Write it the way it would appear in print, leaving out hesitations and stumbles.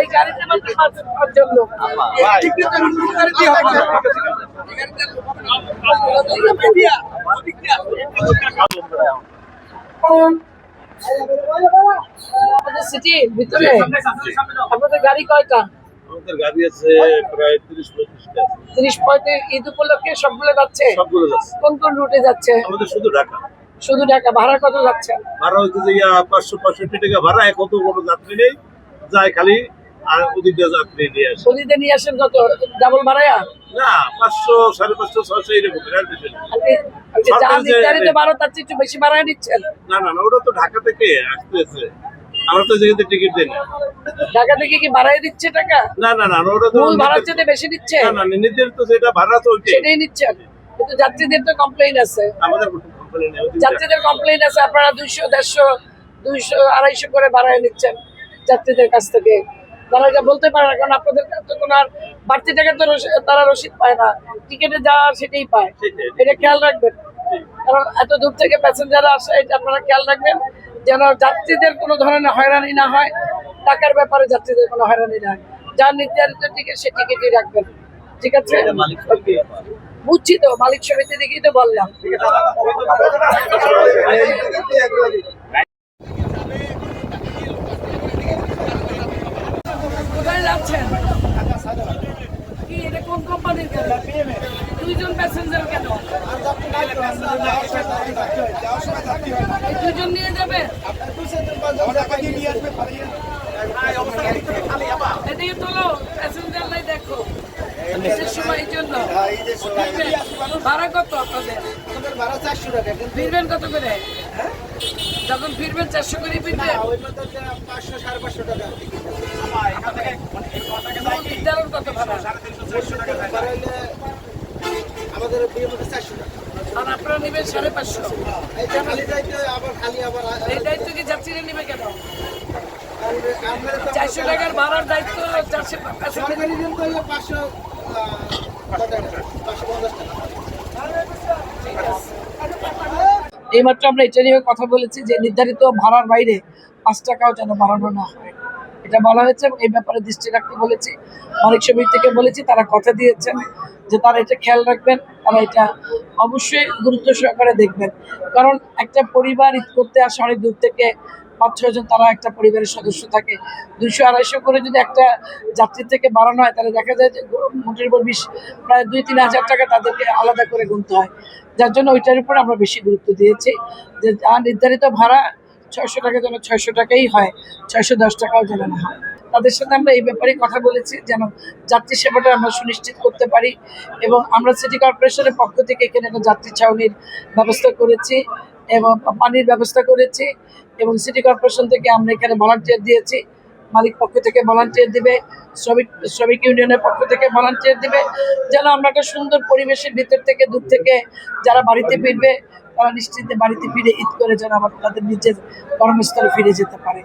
এই গাড়িতে মাত্র 5 লোক। সিটির ভিতরে আপনাদের গাড়ি কয়টা? আমাদের গাড়ি আছে প্রায় 30-35টা। 30-35 ঈদ উপলক্ষে সবগুলো যাচ্ছে? সবগুলো যাচ্ছে। কোন কোন রুটে যাচ্ছে? আমাদের শুধু ঢাকা। শুধু ঢাকা। ভাড়া কত যাচ্ছে? ভাড়া হচ্ছে যে 565 টাকা ভাড়া। এখন তো কোনো যাত্রী নেই, যায় খালি আর ওদিকে যাত্রী নিয়ে আসে। ওদিকে নিয়ে আসেন কত? ডাবল ভাড়ায়া? না, 500, 550, 600 এরকম। যা নির্ধারিত ভাড়া তার চেয়ে একটু বেশি ভাড়ায় নিচ্ছেন? না না না, ওটা তো ঢাকা থেকে আসতেছে, আমরা তো যেখানে টিকিট দিই না। ঢাকা থেকে কি ভাড়ায় দিচ্ছে টাকা? না না না, ওটা তো মূল ভাড়ার চেয়ে বেশি নিচ্ছে? না না, নির্ধারিত যেটা ভাড়া তো সেটাই নিচ্ছেন, কিন্তু যাত্রীদের তো কমপ্লেইন আছে। আমাদের কমপ্লেইন নেই, যাত্রীদের কমপ্লেইন আছে আপনারা 200, 150, 200, 250 করে ভাড়ায় নিচ্ছেন যাত্রীদের কাছ থেকে। তারা এটা বলতে পারে না, কারণ আপনাদের কাছে কোনো আর বাড়তি টাকা তো তারা রসিদ পায় না, টিকিটে যা সেটাই পায়। এটা খেয়াল রাখবেন, কারণ এত দূর থেকে প্যাসেঞ্জার আসে, এটা আপনারা খেয়াল রাখবেন যেন যাত্রীদের কোনো ধরনের হয়রানি না হয়, টাকার ব্যাপারে যাত্রীদের কোনো হয়রানি না হয়। যার নির্ধারিত টিকিট সে টিকিটই রাখবেন, ঠিক আছে? বুঝছি তো, মালিক সমিতি দেখেই তো বললাম। কোথায় যাচ্ছেন? কি এটা কোন কোম্পানির গাড়ি? 2 জন প্যাসেঞ্জার কেন? এই 2 জন নিয়ে যাবে? এদিকে তোলো, প্যাসেঞ্জার নাই দেখো। ঈদের সময় এই জন্য ভাড়া কত আপনাদের? ফিরবেন কত করে? যখন ফিরবেন 400 করে ফিরবেন? 500-550 টাকা। নির্ধারণ কত ভাড়া? আমাদের 400 টাকা। আর আপনারা নেবেন 550। এই দায়িত্ব কি যাত্রীরা নেবে কেন? 400 টাকার ভাড়ার দায়িত্ব 450 টাকা। এইমাত্র আমরা এটা নিয়ে কথা বলেছি যে নির্ধারিত ভাড়ার বাইরে 5 টাকাও যেন বাড়ানো না হয়, এটা বলা হয়েছে। এই ব্যাপারে দৃষ্টি রাখতে বলেছি, মালিক সমিতি থেকে বলেছি, তারা কথা দিয়েছেন যে তারা এটা খেয়াল রাখবেন, তারা এটা অবশ্যই গুরুত্ব সহকারে দেখবেন। কারণ একটা পরিবার ঈদ করতে আসে অনেক দূর থেকে, 5-6 জন তারা একটা পরিবারের সদস্য থাকে। 200-250 করে যদি একটা যাত্রী থেকে বাড়ানো হয়, তাহলে দেখা যায় যে মোটের উপর প্রায় 2-3 হাজার টাকা তাদেরকে আলাদা করে গুনতে হয়। যার জন্য ওইটার উপর আমরা বেশি গুরুত্ব দিয়েছি যে যা নির্ধারিত ভাড়া 600 টাকা যেন 600 টাকাই হয়, 610 টাকাও যেন না হয়। তাদের সাথে আমরা এই ব্যাপারে কথা বলেছি যেন যাত্রী সেবাটা আমরা সুনিশ্চিত করতে পারি, এবং আমরা সিটি কর্পোরেশনের পক্ষ থেকে এখানে একটা যাত্রী ছাউনির ব্যবস্থা করেছি এবং পানির ব্যবস্থা করেছি, এবং সিটি কর্পোরেশন থেকে আমরা এখানে ভলান্টিয়ার দিয়েছি। মালিক পক্ষ থেকে ভলান্টিয়ার দিবে, শ্রমিক ইউনিয়নের পক্ষ থেকে ভলান্টিয়ার দিবে, যেন আমরা একটা সুন্দর পরিবেশের ভিতর থেকে দূর থেকে যারা বাড়িতে ফিরবে তারা নিশ্চিন্তে বাড়িতে ফিরে ঈদ করে যেন আবার তাদের নিজের কর্মস্থলে ফিরে যেতে পারে।